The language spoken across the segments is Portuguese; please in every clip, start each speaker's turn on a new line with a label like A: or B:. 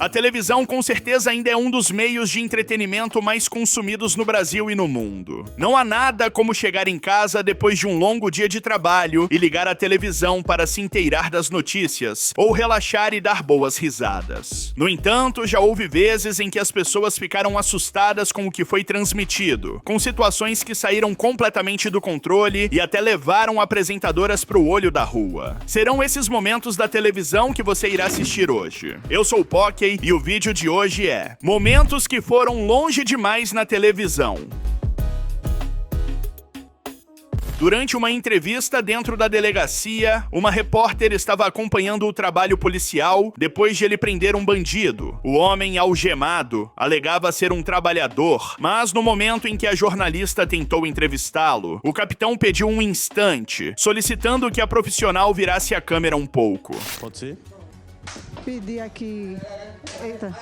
A: A televisão com certeza ainda é um dos meios de entretenimento mais consumidos no Brasil e no mundo. Não há nada como chegar em casa depois de um longo dia de trabalho e ligar a televisão para se inteirar das notícias, ou relaxar e dar boas risadas. No entanto, já houve vezes em que as pessoas ficaram assustadas com o que foi transmitido, com situações que saíram completamente do controle e até levaram apresentadoras para o olho da rua. Serão esses momentos da televisão que você irá assistir hoje. Eu sou o Poké e o vídeo de hoje é Momentos que foram longe demais na televisão. Durante uma entrevista dentro da delegacia, uma repórter estava acompanhando o trabalho policial depois de ele prender um bandido. O homem algemado alegava ser um trabalhador, mas no momento em que a jornalista tentou entrevistá-lo, o capitão pediu um instante, solicitando que a profissional virasse a câmera um pouco.
B: Pode ser?
C: Pedir aqui. Eita.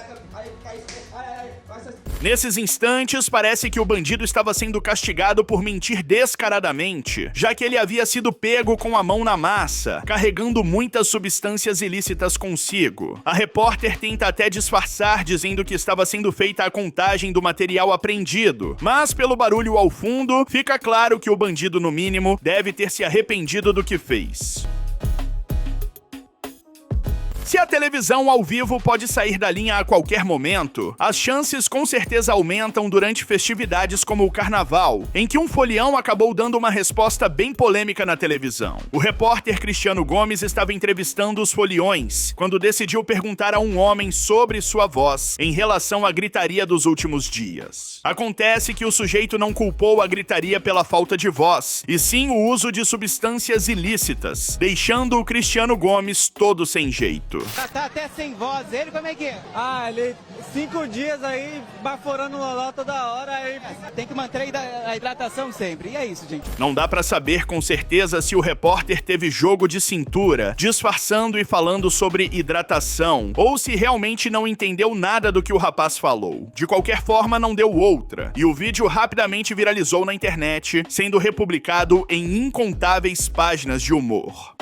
A: Nesses instantes, parece que o bandido estava sendo castigado por mentir descaradamente, já que ele havia sido pego com a mão na massa, carregando muitas substâncias ilícitas consigo. A repórter tenta até disfarçar, dizendo que estava sendo feita a contagem do material apreendido, mas pelo barulho ao fundo, fica claro que o bandido, no mínimo, deve ter se arrependido do que fez. Se a televisão ao vivo pode sair da linha a qualquer momento, as chances com certeza aumentam durante festividades como o Carnaval, em que um folião acabou dando uma resposta bem polêmica na televisão. O repórter Cristiano Gomes estava entrevistando os foliões, quando decidiu perguntar a um homem sobre sua voz, em relação à gritaria dos últimos dias. Acontece que o sujeito não culpou a gritaria pela falta de voz, e sim o uso de substâncias ilícitas, deixando o Cristiano Gomes todo sem jeito.
D: Tá até sem voz, ele como é que é? Ah, ele 5 dias aí, baforando o loló toda hora, aí tem que manter a hidratação sempre, e é isso, gente.
A: Não dá pra saber com certeza se o repórter teve jogo de cintura, disfarçando e falando sobre hidratação, ou se realmente não entendeu nada do que o rapaz falou. De qualquer forma, não deu outra, e o vídeo rapidamente viralizou na internet, sendo republicado em incontáveis páginas de humor.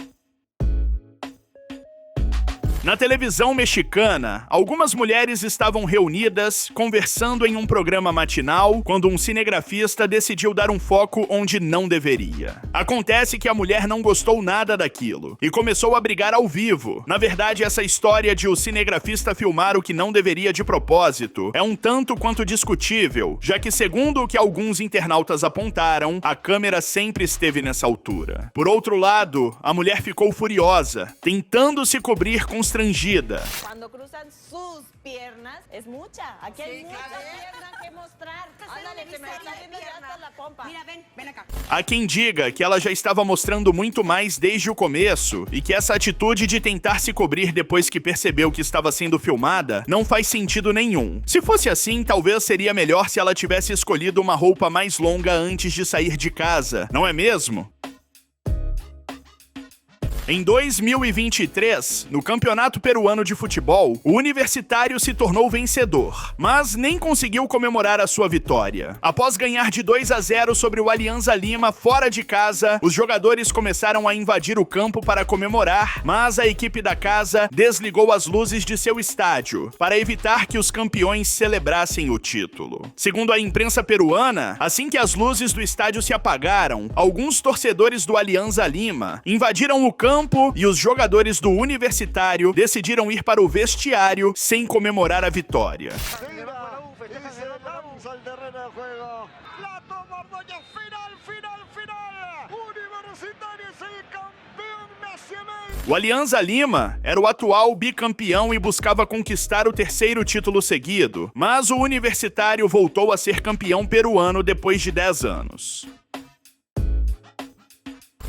A: Na televisão mexicana, algumas mulheres estavam reunidas, conversando em um programa matinal, quando um cinegrafista decidiu dar um foco onde não deveria. Acontece que a mulher não gostou nada daquilo, e começou a brigar ao vivo. Na verdade, essa história de o cinegrafista filmar o que não deveria de propósito é um tanto quanto discutível, já que, segundo o que alguns internautas apontaram, a câmera sempre esteve nessa altura. Por outro lado, a mulher ficou furiosa, tentando se cobrir constrangida.
E: Cuando cruzan sus piernas, es mucha. Aquí hay mucha pierna que mostrar. Ándale, que me está viendo ya hasta la pompa. Mira, ven acá.
A: Há quem diga que ela já estava mostrando muito mais desde o começo e que essa atitude de tentar se cobrir depois que percebeu que estava sendo filmada não faz sentido nenhum. Se fosse assim, talvez seria melhor se ela tivesse escolhido uma roupa mais longa antes de sair de casa, não é mesmo? Em 2023, no Campeonato Peruano de Futebol, o Universitário se tornou vencedor, mas nem conseguiu comemorar a sua vitória. Após ganhar de 2-0 sobre o Alianza Lima fora de casa, os jogadores começaram a invadir o campo para comemorar, mas a equipe da casa desligou as luzes de seu estádio para evitar que os campeões celebrassem o título. Segundo a imprensa peruana, assim que as luzes do estádio se apagaram, alguns torcedores do Alianza Lima invadiram o campo e os jogadores do Universitário decidiram ir para o vestiário sem comemorar a vitória. O Alianza Lima era o atual bicampeão e buscava conquistar o terceiro título seguido, mas o Universitário voltou a ser campeão peruano depois de 10 anos.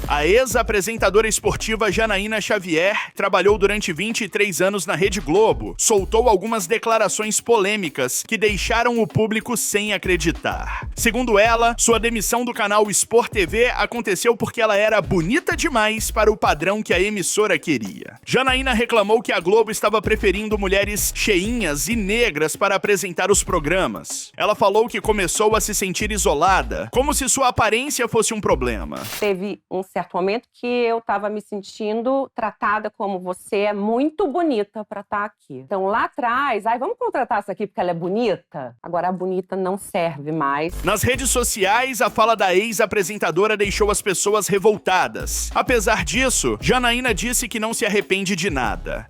A: A ex-apresentadora esportiva Janaína Xavier trabalhou durante 23 anos na Rede Globo, soltou algumas declarações polêmicas que deixaram o público sem acreditar. Segundo ela, sua demissão do canal Sport TV aconteceu porque ela era bonita demais para o padrão que a emissora queria. Janaína reclamou que a Globo estava preferindo mulheres cheinhas e negras para apresentar os programas. Ela falou que começou a se sentir isolada, como se sua aparência fosse um problema.
F: Teve um
B: certo momento que eu estava me sentindo tratada como você é muito bonita para estar aqui. Então lá atrás, vamos contratar essa aqui porque ela é bonita? Agora a bonita não serve mais.
A: Nas redes sociais, a fala da ex-apresentadora deixou as pessoas revoltadas. Apesar disso, Janaína disse que não se arrepende de nada.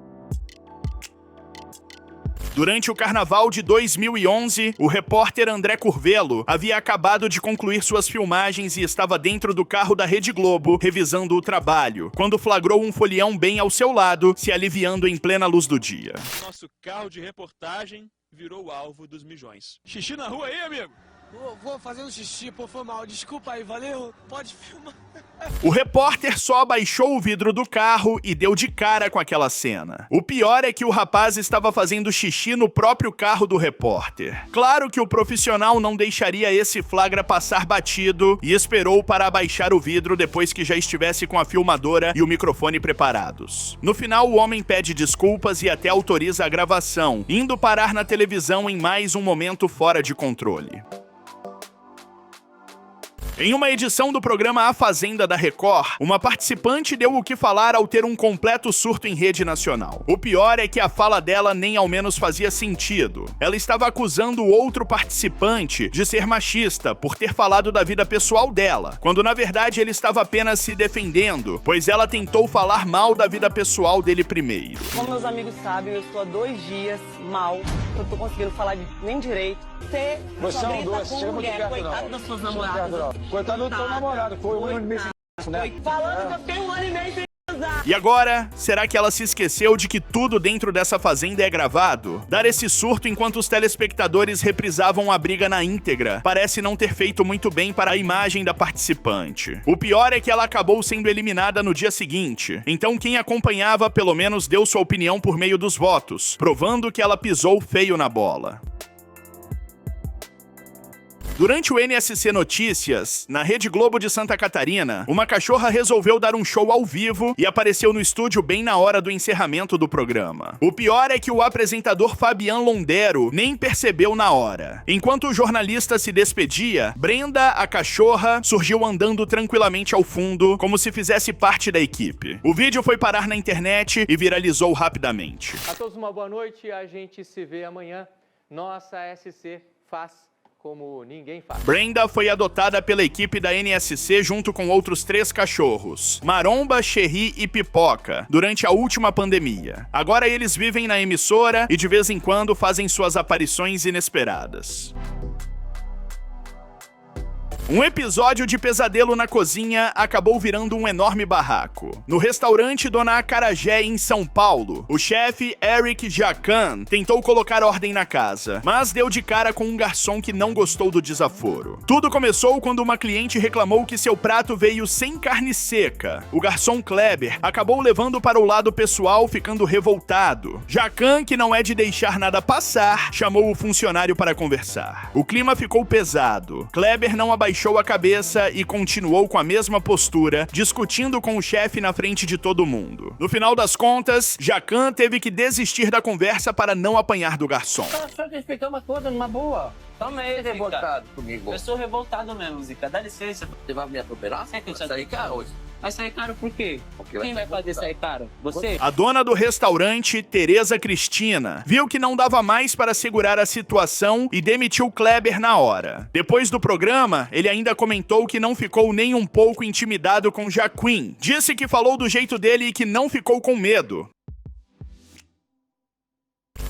A: Durante o carnaval de 2011, o repórter André Curvelo havia acabado de concluir suas filmagens e estava dentro do carro da Rede Globo, revisando o trabalho, quando flagrou um folião bem ao seu lado, se aliviando em plena luz do dia.
F: Nosso carro de reportagem virou o alvo dos mijões. Xixi na rua aí, amigo?
G: Vou fazer um xixi, pô, foi mal. Desculpa aí, valeu? Pode filmar.
A: O repórter só abaixou o vidro do carro e deu de cara com aquela cena. O pior é que o rapaz estava fazendo xixi no próprio carro do repórter. Claro que o profissional não deixaria esse flagra passar batido e esperou para abaixar o vidro depois que já estivesse com a filmadora e o microfone preparados. No final, o homem pede desculpas e até autoriza a gravação, indo parar na televisão em mais um momento fora de controle. Em uma edição do programa A Fazenda da Record, uma participante deu o que falar ao ter um completo surto em rede nacional. O pior é que a fala dela nem ao menos fazia sentido. Ela estava acusando o outro participante de ser machista por ter falado da vida pessoal dela, quando na verdade ele estava apenas se defendendo, pois ela tentou falar mal da vida pessoal dele primeiro.
H: Como meus amigos sabem, eu estou há 2 dias mal, eu tô conseguindo falar nem direito.
G: Você é um doce, chega muito perto,
H: coitado das suas namoradas.
G: Coitado do seu namorado, foi um ano e meio sem né?
H: Falando que eu fiquei 1 ano e meio sem usar.
A: E agora, será que ela se esqueceu de que tudo dentro dessa fazenda é gravado? Dar esse surto enquanto os telespectadores reprisavam a briga na íntegra parece não ter feito muito bem para a imagem da participante. O pior é que ela acabou sendo eliminada no dia seguinte, então quem acompanhava pelo menos deu sua opinião por meio dos votos, provando que ela pisou feio na bola. Durante o NSC Notícias, na Rede Globo de Santa Catarina, uma cachorra resolveu dar um show ao vivo e apareceu no estúdio bem na hora do encerramento do programa. O pior é que o apresentador Fabian Londero nem percebeu na hora. Enquanto o jornalista se despedia, Brenda, a cachorra, surgiu andando tranquilamente ao fundo, como se fizesse parte da equipe. O vídeo foi parar na internet e viralizou rapidamente.
I: A todos uma boa noite, a gente se vê amanhã. Nossa SC faz como ninguém faz.
A: Brenda foi adotada pela equipe da NSC junto com outros 3 cachorros, Maromba, Cherry e Pipoca, durante a última pandemia. Agora eles vivem na emissora e de vez em quando fazem suas aparições inesperadas. Um episódio de Pesadelo na Cozinha acabou virando um enorme barraco. No restaurante Dona Acarajé, em São Paulo, o chefe Eric Jacan tentou colocar ordem na casa, mas deu de cara com um garçom que não gostou do desaforo. Tudo começou quando uma cliente reclamou que seu prato veio sem carne seca. O garçom Kleber acabou levando para o lado pessoal, ficando revoltado. Jacan, que não é de deixar nada passar, chamou o funcionário para conversar. O clima ficou pesado. Kleber não abaixou a cabeça e continuou com a mesma postura, discutindo com o chefe na frente de todo mundo. No final das contas, Jacan teve que desistir da conversa para não apanhar do garçom.
H: Só respeitamos toda numa boa.
G: Toma aí, revoltado comigo.
H: Eu sou revoltado mesmo, Zica. Dá licença.
G: Você vai me atropelar?
H: Você quer
G: sair caro hoje?
H: Vai sair caro por quê? Quem vai fazer sair caro? Você?
A: A dona do restaurante, Tereza Cristina, viu que não dava mais para segurar a situação e demitiu Kleber na hora. Depois do programa, ele ainda comentou que não ficou nem um pouco intimidado com Jaquim. Disse que falou do jeito dele e que não ficou com medo.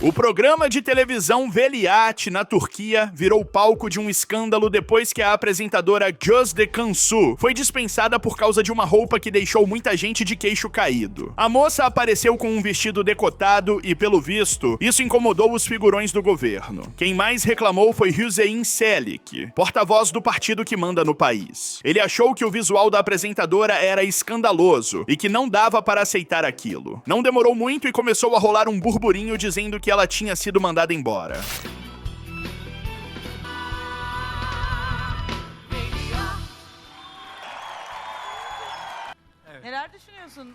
A: O programa de televisão Veliaht, na Turquia, virou palco de um escândalo depois que a apresentadora Gözde Kansu foi dispensada por causa de uma roupa que deixou muita gente de queixo caído. A moça apareceu com um vestido decotado e, pelo visto, isso incomodou os figurões do governo. Quem mais reclamou foi Hüseyin Çelik, porta-voz do partido que manda no país. Ele achou que o visual da apresentadora era escandaloso e que não dava para aceitar aquilo. Não demorou muito e começou a rolar um burburinho dizendo que ela tinha sido mandada embora.
J: Neler düşünüyorsun?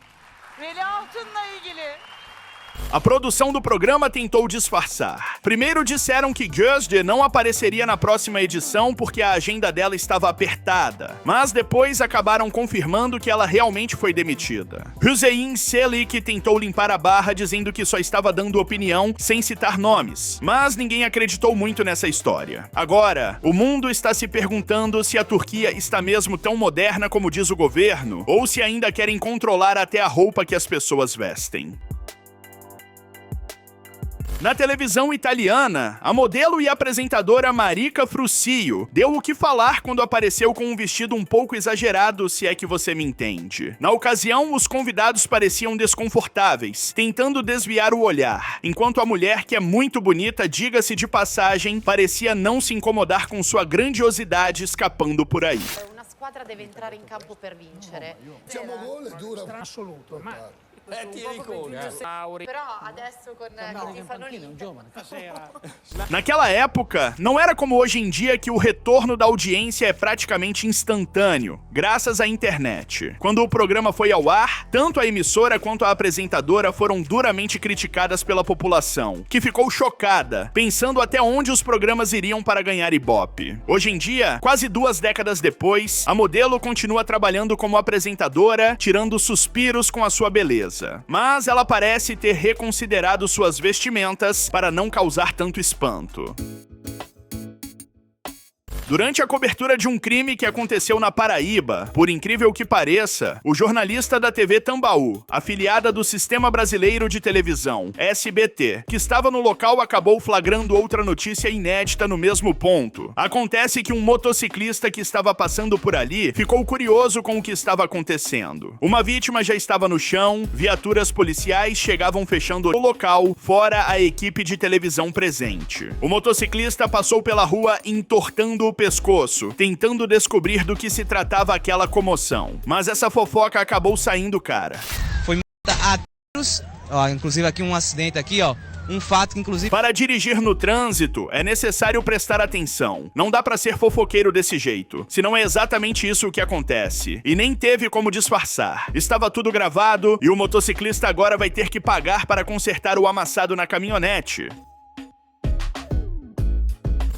J: Veliahtınla ilgili.
A: A produção do programa tentou disfarçar. Primeiro disseram que Gözde não apareceria na próxima edição porque a agenda dela estava apertada, mas depois acabaram confirmando que ela realmente foi demitida. Hüseyin Çelik tentou limpar a barra dizendo que só estava dando opinião sem citar nomes, mas ninguém acreditou muito nessa história. Agora, o mundo está se perguntando se a Turquia está mesmo tão moderna como diz o governo, ou se ainda querem controlar até a roupa que as pessoas vestem. Na televisão italiana, a modelo e apresentadora Marica Fruscio deu o que falar quando apareceu com um vestido um pouco exagerado, se é que você me entende. Na ocasião, os convidados pareciam desconfortáveis, tentando desviar o olhar, enquanto a mulher, que é muito bonita, diga-se de passagem, parecia não se incomodar com sua grandiosidade escapando por aí.
J: Una squadra deve entrare in campo per vincere.
K: Siamo gol è dura assoluto, ma
J: Però adesso con chi fanno
A: Naquela época, não era como hoje em dia que o retorno da audiência é praticamente instantâneo, graças à internet. Quando o programa foi ao ar, tanto a emissora quanto a apresentadora foram duramente criticadas pela população, que ficou chocada, pensando até onde os programas iriam para ganhar Ibope. Hoje em dia, quase 2 décadas depois, a modelo continua trabalhando como apresentadora, tirando suspiros com a sua beleza. Mas ela parece ter reconsiderado suas vestimentas para não causar tanto espanto. Durante a cobertura de um crime que aconteceu na Paraíba, por incrível que pareça, o jornalista da TV Tambaú, afiliada do Sistema Brasileiro de Televisão, SBT, que estava no local acabou flagrando outra notícia inédita no mesmo ponto. Acontece que um motociclista que estava passando por ali ficou curioso com o que estava acontecendo. Uma vítima já estava no chão, viaturas policiais chegavam fechando o local, fora a equipe de televisão presente. O motociclista passou pela rua entortando o pescoço, tentando descobrir do que se tratava aquela comoção. Mas essa fofoca acabou saindo, cara.
L: Foi a tiros, ó, inclusive aqui um acidente aqui, ó. Um fato que, inclusive...
A: Para dirigir no trânsito, é necessário prestar atenção. Não dá pra ser fofoqueiro desse jeito, senão é exatamente isso que acontece. E nem teve como disfarçar. Estava tudo gravado e o motociclista agora vai ter que pagar para consertar o amassado na caminhonete.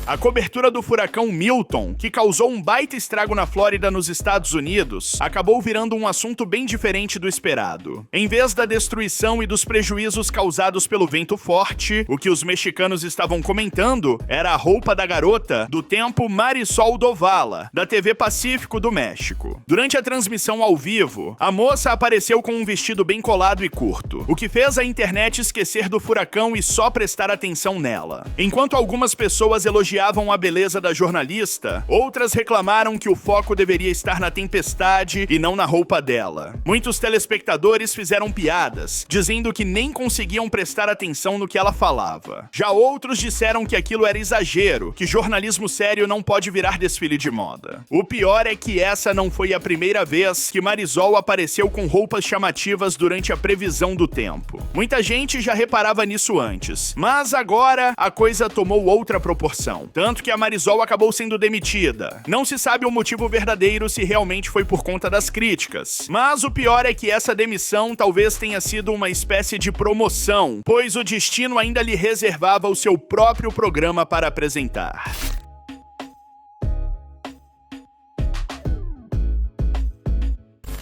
A: A cobertura do furacão Milton, que causou um baita estrago na Flórida, nos Estados Unidos, acabou virando um assunto bem diferente do esperado. Em vez da destruição e dos prejuízos causados pelo vento forte, o que os mexicanos estavam comentando era a roupa da garota do tempo Marisol Dovala, da TV Pacífico do México. Durante a transmissão ao vivo, a moça apareceu com um vestido bem colado e curto, o que fez a internet esquecer do furacão e só prestar atenção nela. Enquanto algumas pessoas elogiavam a beleza da jornalista, outras reclamaram que o foco deveria estar na tempestade e não na roupa dela. Muitos telespectadores fizeram piadas, dizendo que nem conseguiam prestar atenção no que ela falava. Já outros disseram que aquilo era exagero, que jornalismo sério não pode virar desfile de moda. O pior é que essa não foi a primeira vez que Marisol apareceu com roupas chamativas durante a previsão do tempo. Muita gente já reparava nisso antes, mas agora a coisa tomou outra proporção. Tanto que a Marisol acabou sendo demitida. Não se sabe o motivo verdadeiro, se realmente foi por conta das críticas. Mas o pior é que essa demissão talvez tenha sido uma espécie de promoção, pois o destino ainda lhe reservava o seu próprio programa para apresentar.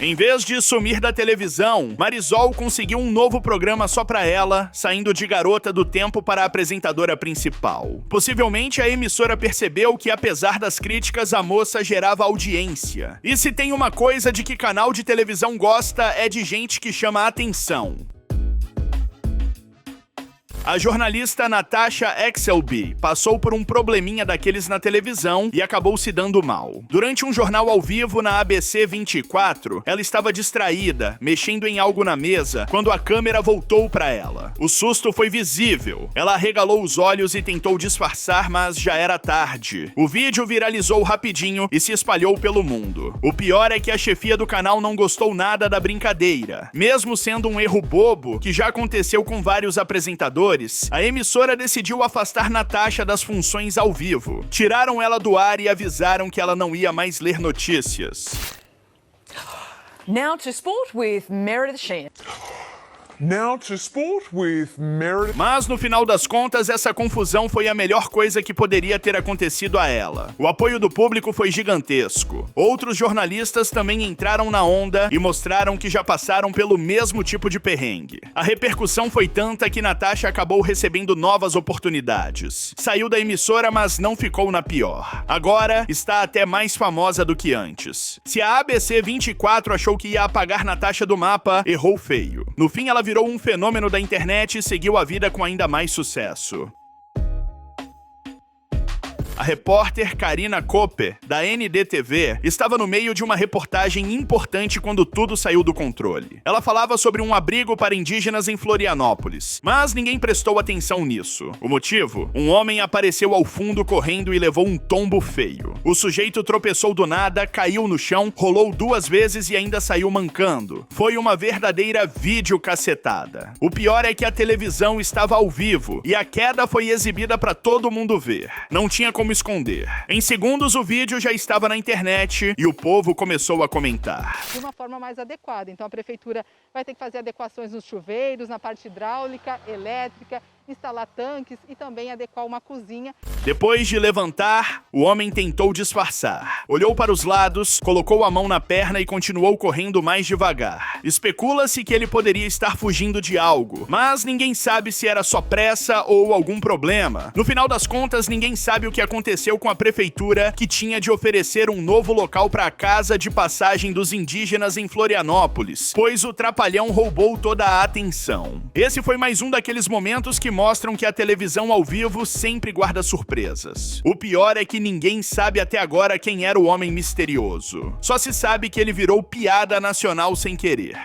A: Em vez de sumir da televisão, Marisol conseguiu um novo programa só pra ela, saindo de garota do tempo para a apresentadora principal. Possivelmente a emissora percebeu que, apesar das críticas, a moça gerava audiência. E se tem uma coisa de que canal de televisão gosta, é de gente que chama atenção. A jornalista Natasha Exelby passou por um probleminha daqueles na televisão e acabou se dando mal. Durante um jornal ao vivo na ABC 24, ela estava distraída, mexendo em algo na mesa, quando a câmera voltou para ela. O susto foi visível. Ela arregalou os olhos e tentou disfarçar, mas já era tarde. O vídeo viralizou rapidinho e se espalhou pelo mundo. O pior é que a chefia do canal não gostou nada da brincadeira. Mesmo sendo um erro bobo, que já aconteceu com vários apresentadores, a emissora decidiu afastar Natasha das funções ao vivo. Tiraram ela do ar e avisaram que ela não ia mais ler notícias.
M: Now to sport with Meredith Sheehan. Now to sport with Meredith.
A: Mas no final das contas, essa confusão foi a melhor coisa que poderia ter acontecido a ela. O apoio do público foi gigantesco. Outros jornalistas também entraram na onda e mostraram que já passaram pelo mesmo tipo de perrengue. A repercussão foi tanta que Natasha acabou recebendo novas oportunidades. Saiu da emissora, mas não ficou na pior. Agora, está até mais famosa do que antes. Se a ABC 24 achou que ia apagar Natasha do mapa, errou feio. No fim, ela virou um fenômeno da internet e seguiu a vida com ainda mais sucesso. A repórter Karina Koppe, da NDTV, estava no meio de uma reportagem importante quando tudo saiu do controle. Ela falava sobre um abrigo para indígenas em Florianópolis, mas ninguém prestou atenção nisso. O motivo? Um homem apareceu ao fundo correndo e levou um tombo feio. O sujeito tropeçou do nada, caiu no chão, rolou 2 vezes e ainda saiu mancando. Foi uma verdadeira videocacetada. O pior é que a televisão estava ao vivo e a queda foi exibida para todo mundo ver. Não tinha como esconder. Em segundos, o vídeo já estava na internet e o povo começou a comentar.
N: De uma forma mais adequada. Então a prefeitura vai ter que fazer adequações nos chuveiros, na parte hidráulica, elétrica, instalar tanques e também adequar uma cozinha.
A: Depois de levantar, o homem tentou disfarçar. Olhou para os lados, colocou a mão na perna e continuou correndo mais devagar. Especula-se que ele poderia estar fugindo de algo, mas ninguém sabe se era só pressa ou algum problema. No final das contas, ninguém sabe o que aconteceu com a prefeitura, que tinha de oferecer um novo local para a casa de passagem dos indígenas em Florianópolis, pois o trapalhão roubou toda a atenção. Esse foi mais um daqueles momentos que mostram que a televisão ao vivo sempre guarda surpresas. O pior é que ninguém sabe até agora quem era o homem misterioso. Só se sabe que ele virou piada nacional sem querer.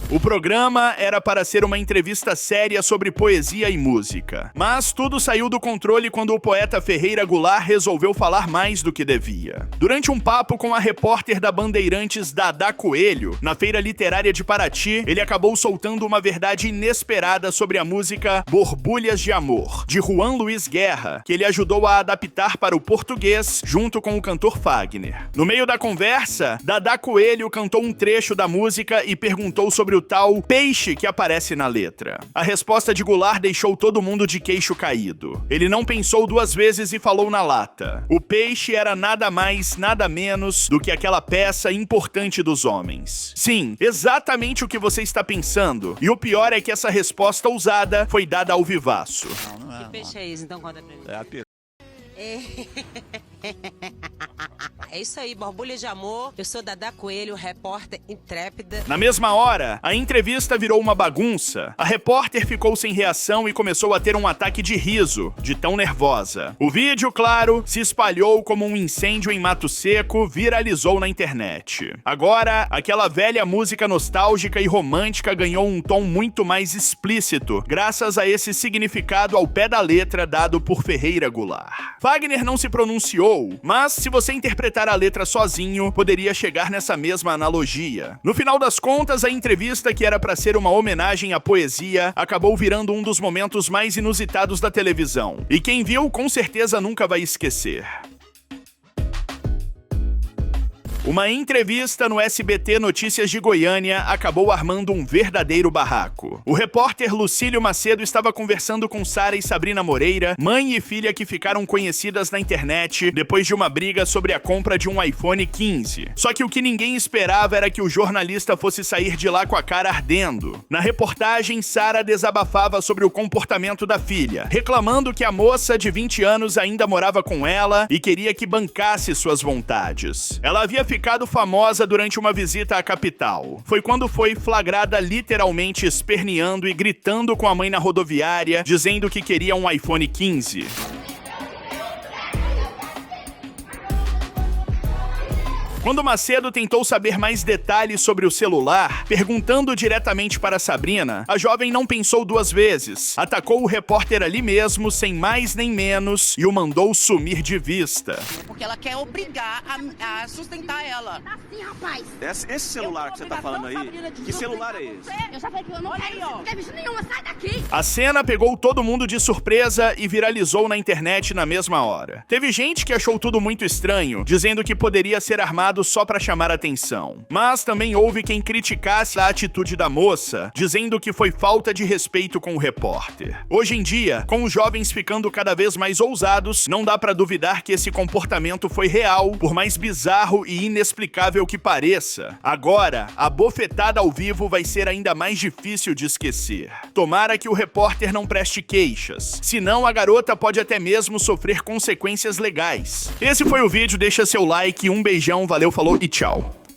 A: O programa era para ser uma entrevista séria sobre poesia e música. Mas tudo saiu do controle quando o poeta Ferreira Goulart resolveu falar mais do que devia. Durante um papo com a repórter da Bandeirantes Dada Coelho, na Feira Literária de Paraty, ele acabou soltando uma verdade inesperada sobre a música Borbulhas de Amor, de Juan Luiz Guerra, que ele ajudou a adaptar para o português junto com o cantor Fagner. No meio da conversa, Dada Coelho cantou um trecho da música e perguntou sobre o tal peixe que aparece na letra. A resposta de Goulart deixou todo mundo de queixo caído. Ele não pensou 2 vezes e falou na lata. O peixe era nada mais, nada menos do que aquela peça importante dos homens. Sim, exatamente o que você está pensando. E o pior é que essa resposta ousada foi dada ao vivaço.
O: Que peixe é esse? Então conta pra mim.
F: É a peru.
O: É isso aí, Borbulha de Amor. Eu sou Dada Coelho, repórter intrépida.
A: Na mesma hora, a entrevista virou uma bagunça. A repórter ficou sem reação e começou a ter um ataque de riso, de tão nervosa. O vídeo, claro, se espalhou como um incêndio em mato seco, viralizou na internet. Agora, aquela velha música nostálgica e romântica ganhou um tom muito mais explícito, graças a esse significado ao pé da letra dado por Ferreira Goulart. Fagner não se pronunciou, mas se você interpretar a letra sozinho, poderia chegar nessa mesma analogia. No final das contas, a entrevista, que era para ser uma homenagem à poesia, acabou virando um dos momentos mais inusitados da televisão. E quem viu, com certeza nunca vai esquecer. Uma entrevista no SBT Notícias de Goiânia acabou armando um verdadeiro barraco. O repórter Lucílio Macedo estava conversando com Sara e Sabrina Moreira, mãe e filha que ficaram conhecidas na internet depois de uma briga sobre a compra de um iPhone 15. Só que o que ninguém esperava era que o jornalista fosse sair de lá com a cara ardendo. Na reportagem, Sara desabafava sobre o comportamento da filha, reclamando que a moça de 20 anos ainda morava com ela e queria que bancasse suas vontades. Ela havia ficado famosa durante uma visita à capital. Foi quando foi flagrada literalmente esperneando e gritando com a mãe na rodoviária, dizendo que queria um iPhone 15. Quando Macedo tentou saber mais detalhes sobre o celular, perguntando diretamente para Sabrina, a jovem não pensou 2 vezes, atacou o repórter ali mesmo, sem mais nem menos, e o mandou sumir de vista.
P: Porque ela quer obrigar a sustentar ela.
Q: Tá sim, rapaz.
F: Esse celular que você tá falando aí, que celular é esse?
Q: Eu já falei que eu não quero, não quero bicho nenhuma, sai daqui.
A: A cena pegou todo mundo de surpresa e viralizou na internet na mesma hora. Teve gente que achou tudo muito estranho, dizendo que poderia ser armado gravado só pra chamar atenção. Mas também houve quem criticasse a atitude da moça, dizendo que foi falta de respeito com o repórter. Hoje em dia, com os jovens ficando cada vez mais ousados, não dá pra duvidar que esse comportamento foi real, por mais bizarro e inexplicável que pareça. Agora, a bofetada ao vivo vai ser ainda mais difícil de esquecer. Tomara que o repórter não preste queixas, senão a garota pode até mesmo sofrer consequências legais. Esse foi o vídeo, deixa seu like, um beijão, valeu, falou e tchau.